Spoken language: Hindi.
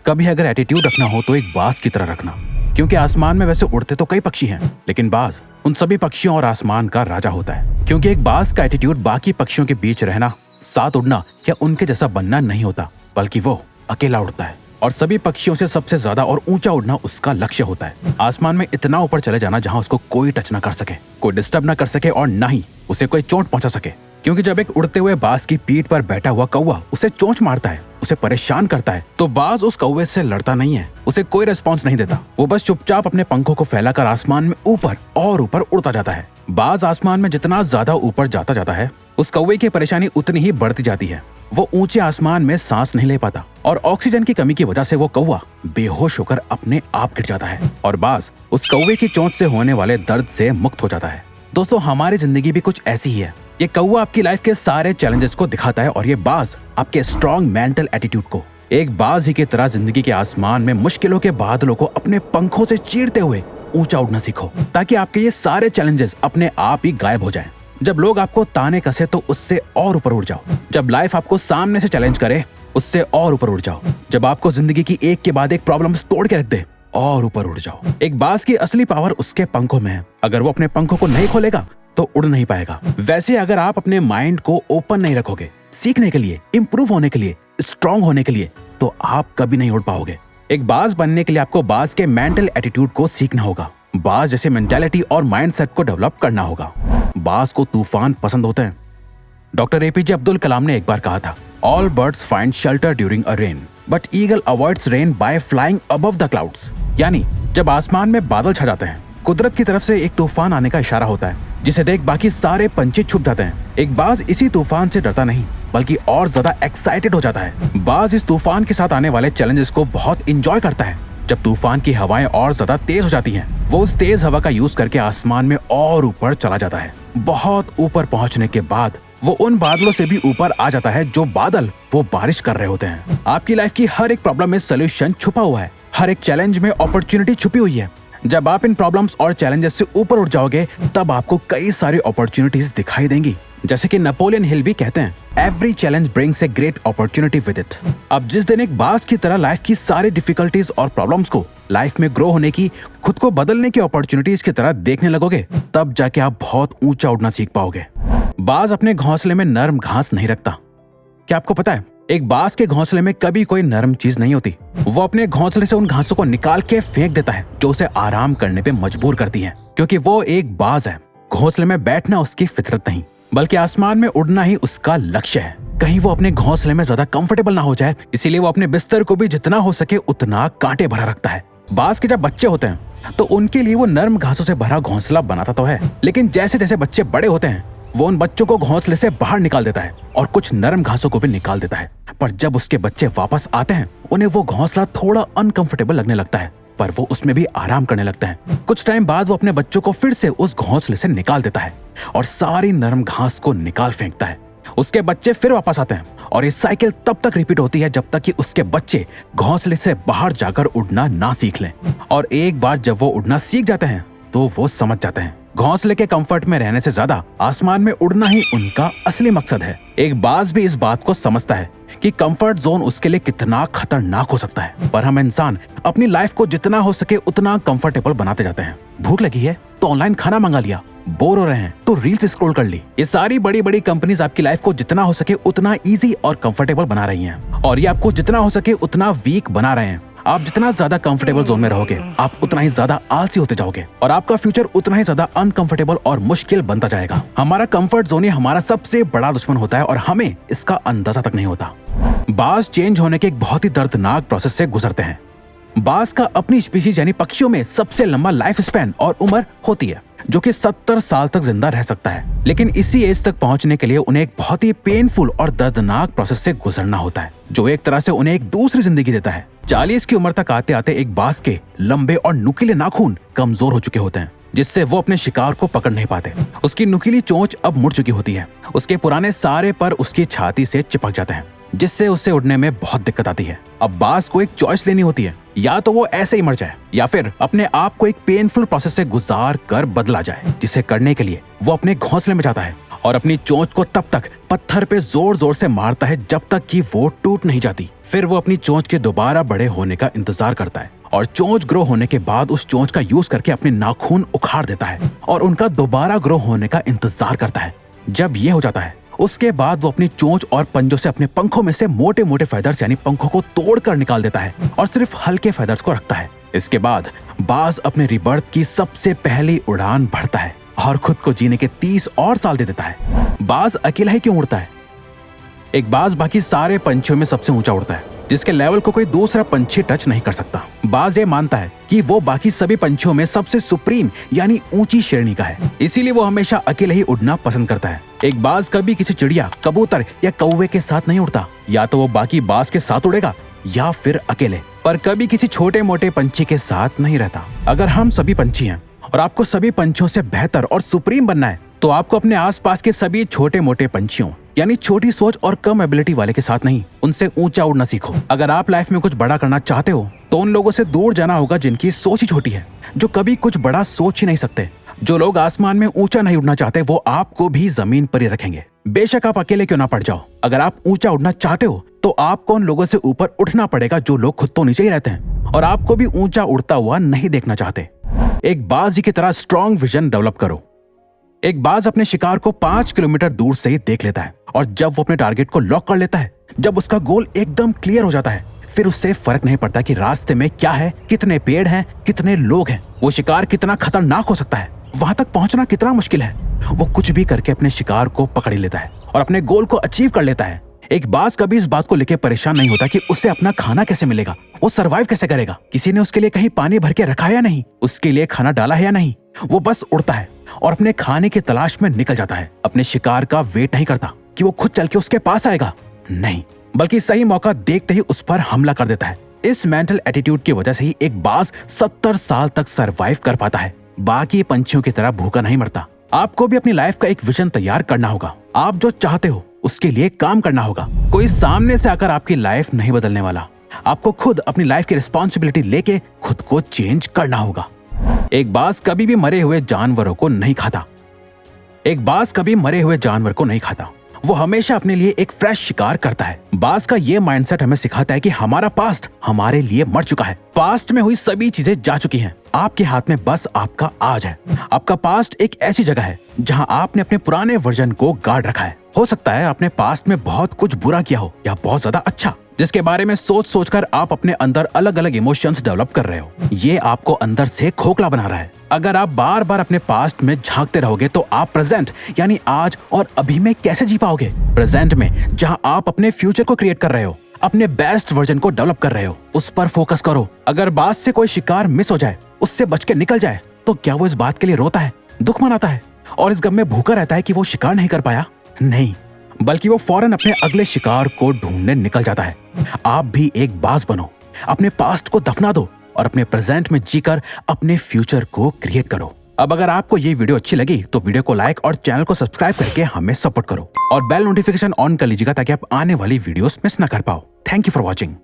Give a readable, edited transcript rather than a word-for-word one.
कभी अगर एटीट्यूड रखना हो तो एक बाज की तरह रखना, क्योंकि आसमान में वैसे उड़ते तो कई पक्षी हैं, लेकिन बाज उन सभी पक्षियों और आसमान का राजा होता है। क्योंकि एक बाज का एटीट्यूड बाकी पक्षियों के बीच रहना, साथ उड़ना या उनके जैसा बनना नहीं होता, बल्कि वो अकेला उड़ता है और सभी पक्षियों से सबसे ज्यादा और ऊंचा उड़ना उसका लक्ष्य होता है। आसमान में इतना ऊपर चले जाना जहां उसको कोई टच ना कर सके, कोई डिस्टर्ब ना कर सके और ना ही उसे कोई चोट पहुंचा सके। क्योंकि जब एक उड़ते हुए बाज की पीठ पर बैठा हुआ कौवा उसे चोंच मारता है, उसे परेशान करता है, तो बाज उस कौवे से लड़ता नहीं है, उसे कोई रिस्पॉन्स नहीं देता। वो बस चुपचाप अपने पंखों को फैलाकर आसमान में ऊपर और ऊपर उड़ता जाता है। बाज आसमान में जितना ज्यादा ऊपर जाता जाता है, उस कौवे की परेशानी उतनी ही बढ़ती जाती है। वो ऊंचे आसमान में सांस नहीं ले पाता और ऑक्सीजन की कमी की वजह से वो कौवा बेहोश होकर अपने आप गिर जाता है और बाज उस कौवे की चोंच से होने वाले दर्द से मुक्त हो जाता है। दोस्तों, हमारी जिंदगी भी कुछ ऐसी ही है। ये कौवा आपकी लाइफ के सारे चैलेंजेस को दिखाता है और ये बाज आपके स्ट्रॉन्ग मेंटल एटीट्यूड को। एक बाज ही की तरह जिंदगी के आसमान में मुश्किलों के बादलों को अपने पंखों से चीरते हुए ऊंचा उड़ना सीखो, ताकि आपके ये सारे चैलेंजेस अपने आप ही गायब हो जाएं। जब लोग आपको ताने कसे तो उससे और ऊपर उड़ जाओ। जब लाइफ आपको सामने से चैलेंज करे, उससे और ऊपर उड़ जाओ। जब आपको जिंदगी की एक के बाद एक प्रॉब्लम्स तोड़ के रख दे, और ऊपर उड़ जाओ। एक बाज की असली पावर उसके पंखों में है। अगर वो अपने पंखों को नहीं खोलेगा तो उड़ नहीं पाएगा। वैसे अगर आप अपने माइंड को ओपन नहीं रखोगे सीखने के लिए, इंप्रूव होने के लिए, स्ट्रांग होने के लिए, तो आप कभी नहीं उड़ पाओगे। एक बाज बनने के लिए आपको बाज के मेंटल एटीट्यूड को सीखना होगा, बाज जैसे मेंटालिटी और माइंडसेट को डेवलप करना होगा। बाज को तूफान पसंद होते हैं। डॉक्टर एपीजे अब्दुल कलाम ने एक बार कहा था, all birds find shelter during a rain, but eagle avoids rain by flying above the clouds. यानी जब आसमान में बादल छा जाते हैं, कुदरत की तरफ से एक तूफान आने का इशारा होता है, जिसे देख बाकी सारे पंछी छुप जाते हैं। एक बाज इसी तूफान से डरता नहीं, बल्कि और ज्यादा एक्साइटेड हो जाता है। बाज इस तूफान के साथ आने वाले चैलेंजेस को बहुत इंजॉय करता है। जब तूफान की हवाएं और ज्यादा तेज हो जाती हैं, वो उस तेज हवा का यूज करके आसमान में और ऊपर चला जाता है। बहुत ऊपर पहुंचने के बाद वो उन बादलों से भी ऊपर आ जाता है जो बादल वो बारिश कर रहे होते हैं। आपकी लाइफ की हर एक प्रॉब्लम में सोल्यूशन छुपा हुआ है, हर एक चैलेंज में अपॉर्चुनिटी छुपी हुई है। जब आप इन प्रॉब्लम्स और चैलेंजेस से ऊपर उठ जाओगे, तब आपको कई सारी अपॉर्चुनिटीज दिखाई देंगी। जैसे कि नेपोलियन हिल भी कहते हैं, every challenge brings a great opportunity with it. अब जिस दिन एक बाज की तरह लाइफ की सारी डिफिकल्टीज और प्रॉब्लम्स को लाइफ में ग्रो होने की, खुद को बदलने की अपॉर्चुनिटीज की तरह देखने लगोगे, तब जाके आप बहुत ऊंचा उड़ना सीख पाओगे। बाज अपने घोंसले में नरम घास नहीं रखता। क्या आपको पता है, एक बाज के घोंसले में कभी कोई नरम चीज नहीं होती। वो अपने घोंसले से उन घासों को निकाल के फेंक देता है जो उसे आराम करने पे मजबूर करती है, क्योंकि वो एक बाज है। घोंसले में बैठना उसकी फितरत नहीं, बल्कि आसमान में उड़ना ही उसका लक्ष्य है। कहीं वो अपने घोंसले में ज्यादा कंफर्टेबल ना हो जाए, इसीलिए वो अपने बिस्तर को भी जितना हो सके उतना कांटे भरा रखता है। बाज के जब बच्चे होते हैं तो उनके लिए वो नरम घासों से भरा घोंसला बनाता तो है, लेकिन जैसे जैसे बच्चे बड़े होते हैं, वो उन बच्चों को घोंसले से बाहर निकाल देता है और कुछ नरम घासों को भी निकाल देता है। पर जब उसके बच्चे वापस आते हैं, उन्हें वो घोंसला थोड़ा अनकंफर्टेबल लगने लगता है, पर वो उसमें भी आराम करने लगता है। कुछ टाइम बाद वो अपने बच्चों को फिर से उस घोंसले से निकाल देता है और सारी नरम घास को निकाल फेंकता है। उसके बच्चे फिर वापस आते हैं और ये साइकिल तब तक रिपीट होती है जब तक कि उसके बच्चे घोंसले से बाहर जाकर उड़ना ना सीख लें। और एक बार जब वो उड़ना सीख जाते हैं, तो वो समझ जाते हैं घोंसले के कंफर्ट में रहने से ज्यादा आसमान में उड़ना ही उनका असली मकसद है। एक बाज भी इस बात को समझता है कि कंफर्ट जोन उसके लिए कितना खतरनाक हो सकता है, पर हम इंसान अपनी लाइफ को जितना हो सके उतना कंफर्टेबल बनाते जाते हैं। भूख लगी है तो ऑनलाइन खाना मंगा लिया, बोर हो रहे हैं तो रील्स स्क्रॉल कर ली। ये सारी बड़ी बड़ी कंपनीज आपकी लाइफ को जितना हो सके उतना इजी और कंफर्टेबल बना रही हैं, और ये आपको जितना हो सके उतना वीक बना रहे हैं। आप जितना ज्यादा कंफर्टेबल जोन में रहोगे, आप उतना ही ज्यादा आलसी होते जाओगे और आपका फ्यूचर उतना ही ज्यादा अनकंफर्टेबल और मुश्किल बनता जाएगा। हमारा कंफर्ट जोन ही हमारा सबसे बड़ा दुश्मन होता है और हमें इसका अंदाजा तक नहीं होता। बाज चेंज होने के एक बहुत ही दर्दनाक प्रोसेस से गुजरते हैं। बाज का अपनी स्पीशीज यानी पक्षियों में सबसे लंबा लाइफ स्पैन और उम्र होती है, जो कि 70 साल तक जिंदा रह सकता है। लेकिन इसी एज तक पहुंचने के लिए उन्हें एक बहुत ही पेनफुल और दर्दनाक प्रोसेस से गुजरना होता है, जो एक तरह से उन्हें एक दूसरी जिंदगी देता है। 40 की उम्र तक आते आते एक बाज के लंबे और नुकीले नाखून कमजोर हो चुके होते हैं, जिससे वो अपने शिकार को पकड़ नहीं पाते। उसकी नुकीली चोंच अब मुड़ चुकी होती है, उसके पुराने सारे पर उसकी छाती से चिपक जाते हैं, जिससे उससे उड़ने में बहुत दिक्कत आती है। अब बाज को एक चॉइस लेनी होती है, या तो वो ऐसे ही मर जाए या फिर अपने आप को एक पेनफुल प्रोसेस से गुजार कर बदला जाए, जिसे करने के लिए वो अपने घोंसले में जाता है और अपनी चोंच को तब तक पत्थर पे जोर जोर से मारता है जब तक कि वो टूट नहीं जाती। फिर वो अपनी चोंच के दोबारा बड़े होने का इंतजार करता है और चोंच ग्रो होने के बाद उस चोंच का यूज करके अपने नाखून उखाड़ देता है और उनका दोबारा ग्रो होने का इंतजार करता है। जब ये हो जाता है उसके बाद वो अपनी चोंच और पंजों से अपने पंखों में से मोटे मोटे फेदर्स यानी पंखों को तोड़कर निकाल देता है और सिर्फ हल्के फेदर्स को रखता है। इसके बाद बाज अपने रिबर्थ की सबसे पहली उड़ान भरता है और खुद को जीने के 30 और साल दे देता है। बाज अकेला ही क्यों उड़ता है? एक बाज बाकी सारे पंछियों में सबसे ऊंचा उड़ता है, जिसके लेवल को कोई दूसरा पंछी टच नहीं कर सकता। बाज ये मानता है कि वो बाकी सभी पंछियों में सबसे सुप्रीम यानी ऊंची श्रेणी का है, इसीलिए वो हमेशा अकेले ही उड़ना पसंद करता है। एक बाज कभी किसी चिड़िया, कबूतर या कौवे के साथ नहीं उड़ता, या तो वो बाकी बाज के साथ उड़ेगा या फिर अकेले, पर कभी किसी छोटे मोटे पंछी के साथ नहीं रहता। अगर हम सभी पंछी हैं और आपको सभी पंछियों से बेहतर और सुप्रीम बनना है तो आपको अपने आसपास के सभी छोटे मोटे पंछियों यानी छोटी सोच और कम एबिलिटी वाले के साथ नहीं, उनसे ऊंचा उड़ना सीखो। अगर आप लाइफ में कुछ बड़ा करना चाहते हो तो उन लोगों से दूर जाना होगा जिनकी सोच ही छोटी है, जो कभी कुछ बड़ा सोच ही नहीं सकते। जो लोग आसमान में ऊंचा नहीं उड़ना चाहते वो आपको भी जमीन पर ही रखेंगे, बेशक आप अकेले क्यों ना पड़ जाओ। अगर आप ऊंचा उड़ना चाहते हो तो आपको उन लोगों से ऊपर उठना पड़ेगा जो लोग खुद तो नीचे ही रहते हैं और आपको भी ऊंचा उड़ता हुआ नहीं देखना चाहते। एक बाज की तरह स्ट्रॉन्ग विजन डेवलप करो। एक बाज अपने शिकार को 5 किलोमीटर दूर से ही देख लेता है और जब वो अपने टारगेट को लॉक कर लेता है, जब उसका गोल एकदम क्लियर हो जाता है, फिर उससे फर्क नहीं पड़ता कि रास्ते में क्या है, कितने पेड़ हैं, कितने लोग हैं, वो शिकार कितना खतरनाक हो सकता है, वहां तक पहुंचना कितना मुश्किल है। वो कुछ भी करके अपने शिकार को पकड़ ही लेता है और अपने गोल को अचीव कर लेता है। एक बाज कभी इस बात को लेकर परेशान नहीं होता कि उसे अपना खाना कैसे मिलेगा, वो सरवाइव कैसे करेगा, किसी ने उसके लिए कहीं पानी भर के रखा है या नहीं, उसके लिए खाना डाला है या नहीं। वो बस उड़ता है और अपने खाने की तलाश में निकल जाता है। अपने शिकार का वेट नहीं करता कि वो खुद चल के उसके पास आएगा, नहीं, बल्कि सही मौका देखते ही उस पर हमला कर देता है। इस मेंटल एटीट्यूड की वजह से ही एक बाज 70 साल तक सरवाइव कर पाता है, बाकी पंछियों की तरह भूखा नहीं मरता। आपको भी अपनी लाइफ का एक विजन तैयार करना होगा। आप जो चाहते हो उसके लिए काम करना होगा। कोई सामने से आकर आपकी लाइफ नहीं बदलने वाला, आपको खुद अपनी लाइफ की रिस्पॉन्सिबिलिटी लेके खुद को चेंज करना होगा। एक बाज कभी भी मरे हुए जानवरों को नहीं खाता। एक बाज कभी मरे हुए जानवर को नहीं खाता, वो हमेशा अपने लिए एक फ्रेश शिकार करता है। बाज का ये माइंडसेट हमें सिखाता है कि हमारा पास्ट हमारे लिए मर चुका है, पास्ट में हुई सभी चीजें जा चुकी हैं, आपके हाथ में बस आपका आज है। आपका पास्ट एक ऐसी जगह है जहां आपने अपने पुराने वर्जन को गार्ड रखा है। हो सकता है आपने पास्ट में बहुत कुछ बुरा किया हो या बहुत ज्यादा अच्छा, जिसके बारे में सोच सोचकर आप अपने अंदर अलग अलग इमोशंस डेवलप कर रहे हो। ये आपको अंदर से खोखला बना रहा है। अगर आप बार बार अपने पास्ट में झांकते रहोगे तो आप प्रेजेंट यानी आज और अभी में कैसे जी पाओगे? प्रेजेंट में जहां आप अपने फ्यूचर को क्रिएट कर रहे हो, अपने बेस्ट वर्जन को डेवलप कर रहे हो, उस पर फोकस करो। अगर बाज से कोई शिकार मिस हो जाए, उससे बच के निकल जाए, तो क्या वो इस बात के लिए रोता है, दुख मनाता है और इस गम में भूखा रहता है कि वो शिकार नहीं कर पाया? नहीं, बल्कि वो फौरन अपने अगले शिकार को ढूंढने निकल जाता है। आप भी एक बाज बनो, अपने पास्ट को दफना दो और अपने प्रेजेंट में जीकर अपने फ्यूचर को क्रिएट करो। अब अगर आपको ये वीडियो अच्छी लगी तो वीडियो को लाइक और चैनल को सब्सक्राइब करके हमें सपोर्ट करो और बेल नोटिफिकेशन ऑन कर लीजिएगा ताकि आप आने वाली वीडियोस मिस ना कर पाओ। Thank you for watching.